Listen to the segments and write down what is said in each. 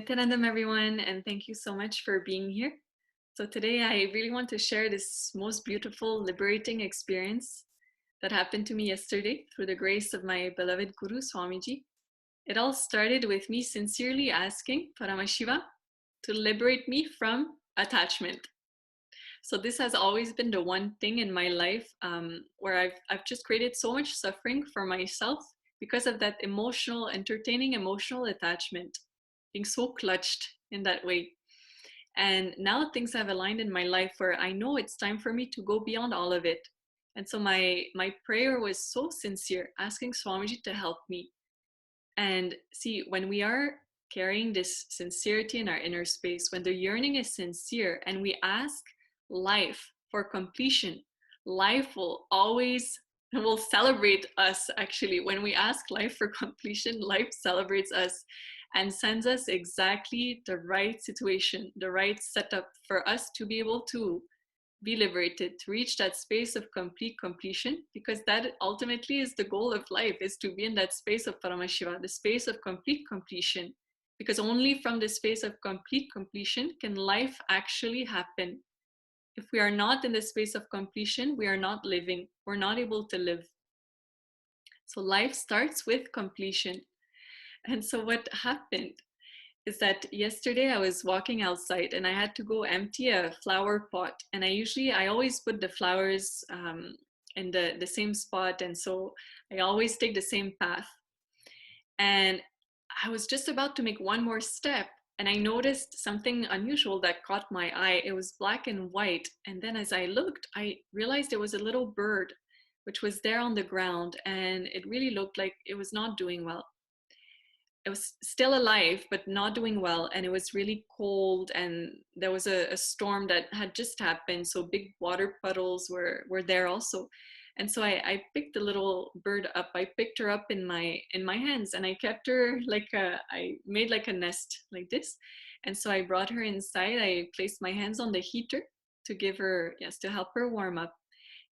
Nithyanandam, everyone, and thank you so much for being here. So today I really want to share this most beautiful, liberating experience that happened to me yesterday through the grace of my beloved Guru Swamiji. It all started with me sincerely asking Paramashiva to liberate me from attachment. So this has always been the one thing in my life where I've just created so much suffering for myself because of that entertaining emotional attachment, being so clutched in that way. And now things have aligned in my life where I know it's time for me to go beyond all of it. And so my prayer was so sincere, asking Swamiji to help me. And see, when we are carrying this sincerity in our inner space, when the yearning is sincere and we ask life for completion, life will always will celebrate us. Actually, when we ask life for completion, life celebrates us and sends us exactly the right situation, the right setup for us to be able to be liberated, to reach that space of complete completion, because that ultimately is the goal of life, is to be in that space of Paramashiva, the space of complete completion. Because only from the space of complete completion can life actually happen. If we are not in the space of completion, we are not living. We're not able to live. So life starts with completion. And so what happened is that yesterday I was walking outside and I had to go empty a flower pot. And I always put the flowers in the same spot. And so I always take the same path. And I was just about to make one more step. And I noticed something unusual that caught my eye. It was black and white. And then as I looked, I realized it was a little bird, which was there on the ground. And it really looked like it was not doing well. It was still alive but not doing well, and it was really cold, and there was a storm that had just happened, so big water puddles were there also. And so I picked the little bird up. I picked her up in my hands, and I kept her I made like a nest like this. And so I brought her inside. I placed my hands on the heater to give her, yes, to help her warm up,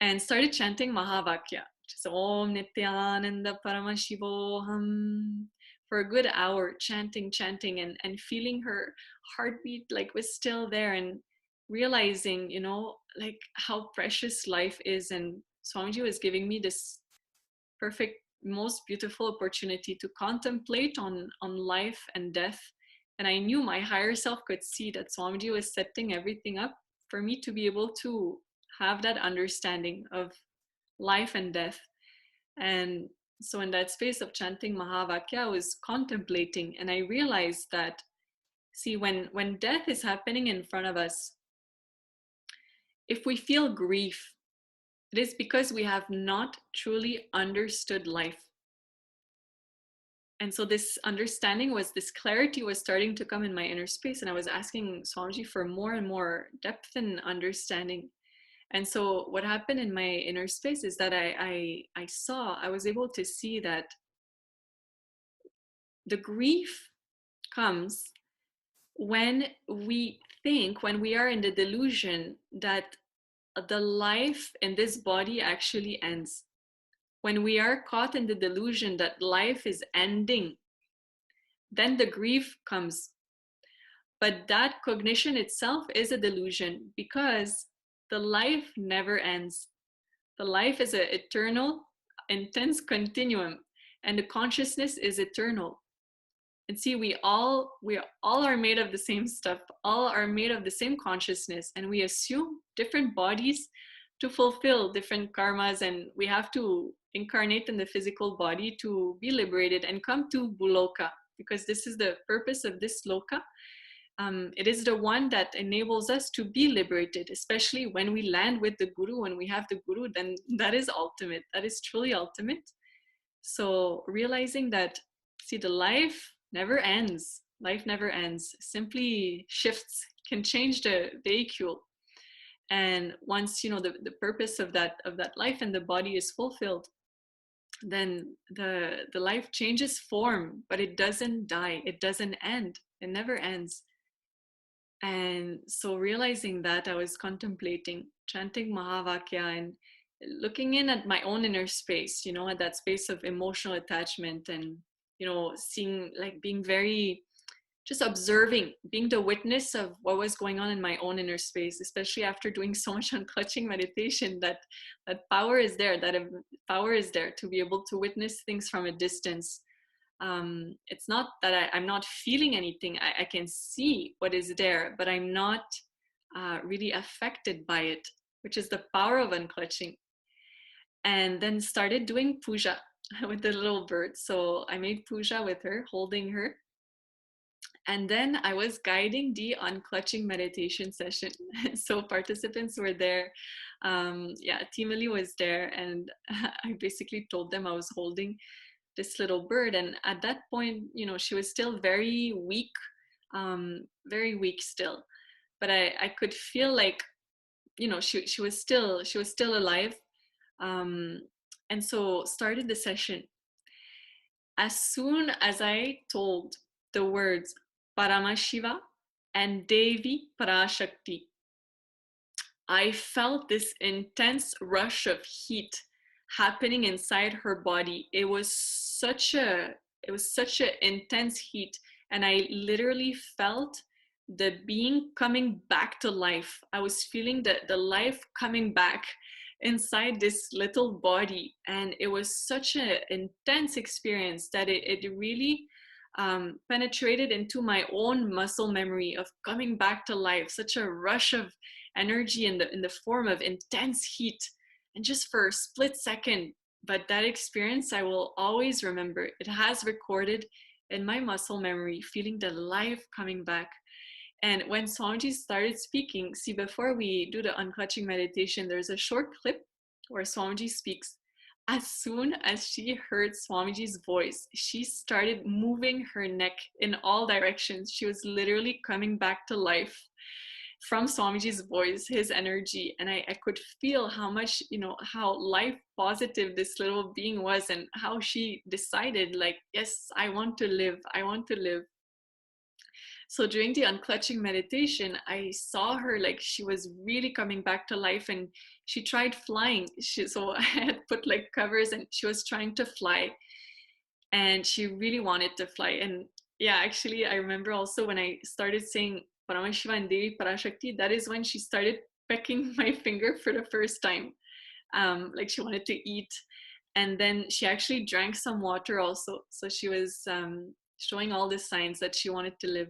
and started chanting Mahavakya, which is Om Nithyananda Paramashivoham, for a good hour, chanting, and feeling her heartbeat like was still there, and realizing, like how precious life is. And Swamiji was giving me this perfect, most beautiful opportunity to contemplate on life and death. And I knew my higher self could see that Swamiji was setting everything up for me to be able to have that understanding of life and death. And so in that space of chanting Mahavakya, I was contemplating, and I realized that, see, when death is happening in front of us, if we feel grief, it is because we have not truly understood life. And so this understanding this clarity was starting to come in my inner space, and I was asking Swamiji for more and more depth and understanding. And so what happened in my inner space is that I was able to see that the grief comes when when we are in the delusion that the life in this body actually ends. When we are caught in the delusion that life is ending, then the grief comes. But that cognition itself is a delusion, because the life never ends. The life is an eternal, intense continuum, and the consciousness is eternal. And see, we all are made of the same stuff. All are made of the same consciousness, and we assume different bodies to fulfill different karmas, and we have to incarnate in the physical body to be liberated and come to Buloka, because this is the purpose of this loka. It is the one that enables us to be liberated, especially when we land with the Guru. When we have the Guru, then that is ultimate. That is truly ultimate. So realizing that, see, the life never ends. Life never ends. Simply shifts, can change the vehicle. And once the purpose of that life and the body is fulfilled, then the life changes form, but it doesn't die. It doesn't end. It never ends. And so realizing that, I was contemplating, chanting Mahavakya, and looking in at my own inner space, at that space of emotional attachment, and, seeing, like, being very just observing, being the witness of what was going on in my own inner space, especially after doing so much unclutching meditation, that power is there, that power is there to be able to witness things from a distance. It's not that I'm not feeling anything. I can see what is there, but I'm not really affected by it, which is the power of unclutching. And then started doing puja with the little bird. So I made puja with her, holding her. And then I was guiding the unclutching meditation session. So participants were there. Timali was there. And I basically told them I was holding this little bird. And at that point, she was still very weak still. But I could feel like, she was still alive. And so started the session. As soon as I told the words Paramashiva and Devi Parashakti, I felt this intense rush of heat happening inside her body. It was such an intense heat, and I literally felt the being coming back to life. I was feeling the life coming back inside this little body, and it was such an intense experience that it really penetrated into my own muscle memory of coming back to life. Such a rush of energy in the form of intense heat, and just for a split second. But that experience I will always remember. It has recorded in my muscle memory, feeling the life coming back. And when Swamiji started speaking, see, before we do the unclutching meditation, there's a short clip where Swamiji speaks. As soon as she heard Swamiji's voice, she started moving her neck in all directions. She was literally coming back to life from Swamiji's voice, his energy. And I could feel how much, how life positive this little being was, and how she decided, like, yes, I want to live. I want to live. So during the unclutching meditation, I saw her, like, she was really coming back to life, and she tried flying. So I had put like covers, and she was trying to fly, and she really wanted to fly. And yeah, actually, I remember also when I started saying Paramashiva and Devi Parashakti, that is when she started pecking my finger for the first time. Like she wanted to eat. And then she actually drank some water also. So she was showing all the signs that she wanted to live.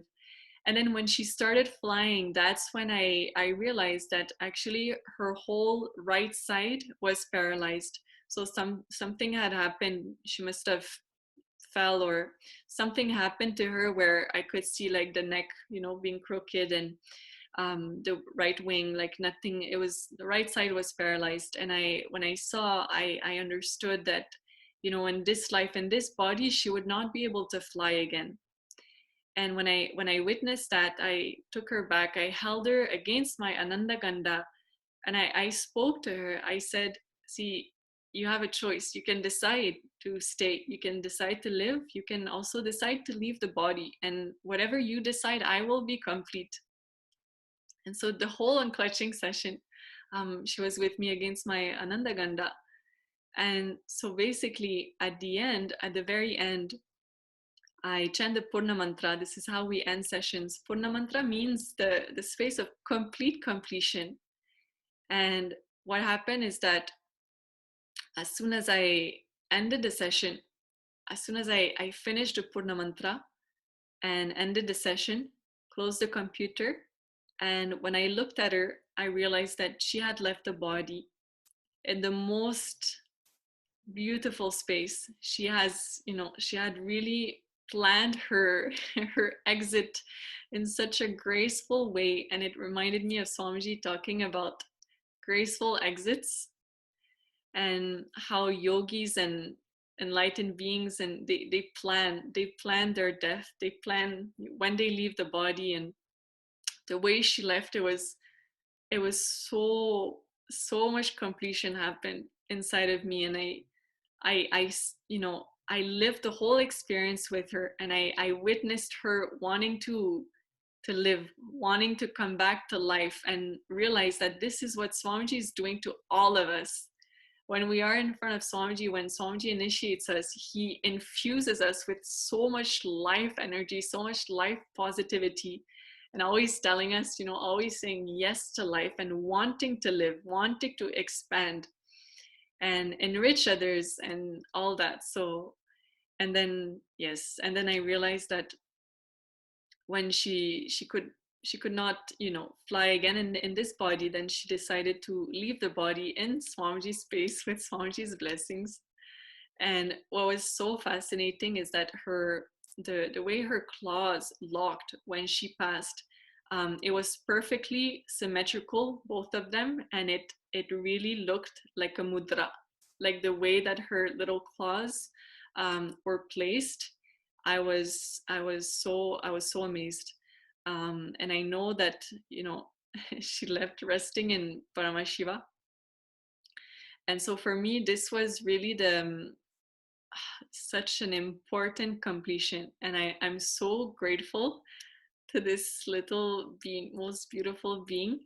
And then when she started flying, that's when I realized that actually her whole right side was paralyzed. So something had happened. She must have fell, or something happened to her where I could see like the neck, being crooked, and the right wing, like nothing. It was, the right side was paralyzed. And when I saw, I understood that, in this life, in this body, she would not be able to fly again. And when I witnessed that, I took her back. I held her against my Ananda Ganda, and I spoke to her. I said, see, you have a choice. You can decide to stay. You can decide to live. You can also decide to leave the body. And whatever you decide, I will be complete. And so the whole unclutching session, she was with me against my Ananda Ganda. And so basically at the very end, I chant the Purna Mantra. This is how we end sessions. Purna Mantra means the space of complete completion. And what happened is that as soon as I ended the session, as soon as I finished the Purna Mantra and ended the session, closed the computer, and when I looked at her, I realized that she had left the body in the most beautiful space. She had really planned her exit in such a graceful way, and it reminded me of Swamiji talking about graceful exits, and how yogis and enlightened beings, and they plan their death, they plan when they leave the body. And the way she left, it was so much completion happened inside of me. And I lived the whole experience with her, and I witnessed her wanting to live, wanting to come back to life, and realize that this is what Swamiji is doing to all of us. when we are in front of Swamiji, when Swamiji initiates us, he infuses us with so much life energy, so much life positivity, and always telling us, always saying yes to life and wanting to live, wanting to expand and enrich others and all that. So, and then, yes, and then I realized that when she could not fly again in this body, then she decided to leave the body in Swamiji's space with Swamiji's blessings. And what was so fascinating is that the way her claws locked when she passed, it was perfectly symmetrical, both of them, and it really looked like a mudra, like the way that her little claws were placed. I was so amazed, and I know that she left resting in Paramashiva, and so for me this was really such an important completion, and I'm so grateful to this little being, most beautiful being.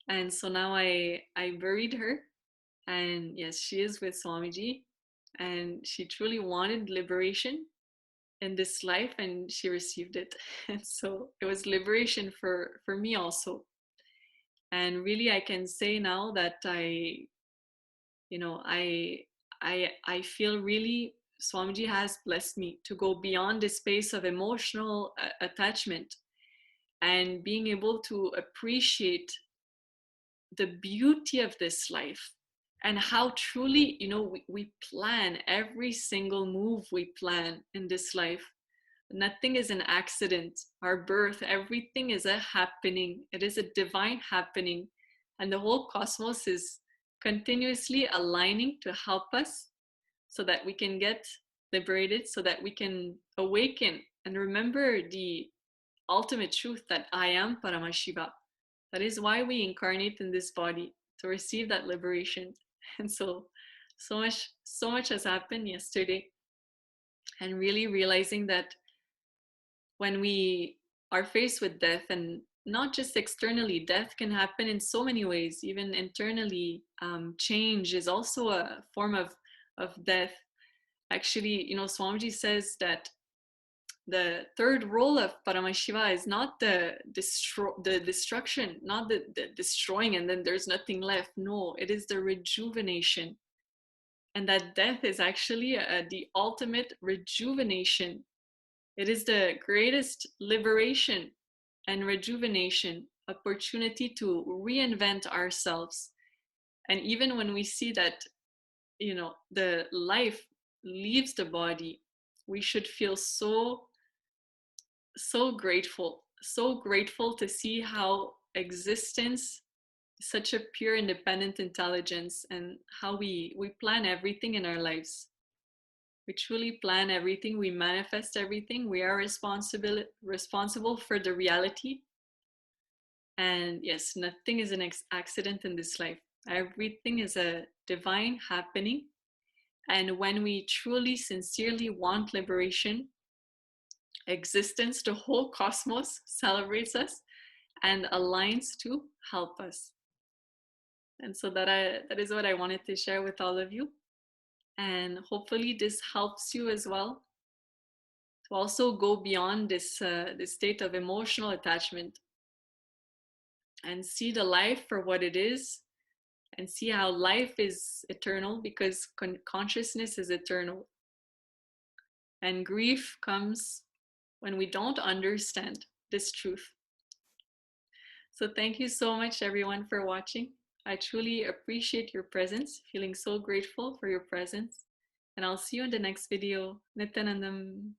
And so now I buried her, and yes, she is with Swamiji, and she truly wanted liberation in this life, and she received it. And so it was liberation for me also. And really I can say now that you know I feel really Swamiji has blessed me to go beyond the space of emotional attachment, and being able to appreciate the beauty of this life, and how truly we plan every single move we plan in this life. Nothing is an accident. Our birth, everything is a happening. It is a divine happening. And the whole cosmos is continuously aligning to help us so that we can get liberated, so that we can awaken and remember the ultimate truth that I am Paramashiva. That is why we incarnate in this body, to receive that liberation. And so much has happened yesterday. And really realizing that when we are faced with death, and not just externally, death can happen in so many ways, even internally. Change is also a form of death. Actually, Swamiji says that the third role of Paramashiva is not the destruction, not the destroying and then there's nothing left. No, it is the rejuvenation. And that death is actually the ultimate rejuvenation. It is the greatest liberation and rejuvenation, opportunity to reinvent ourselves. And even when we see that, the life leaves the body, we should feel so grateful to see how existence is such a pure independent intelligence, and how we plan everything in our lives. We truly plan everything, we manifest everything, we are responsible for the reality. And yes, nothing is an accident in this life. Everything is a divine happening. And when we truly sincerely want liberation, existence, the whole cosmos celebrates us and aligns to help us. And so that is what I wanted to share with all of you. And hopefully this helps you as well to also go beyond this state of emotional attachment, and see the life for what it is, and see how life is eternal, because consciousness is eternal. And grief comes when we don't understand this truth. So thank you so much, everyone, for watching. I truly appreciate your presence, feeling so grateful for your presence. And I'll see you in the next video. Nithyanandam.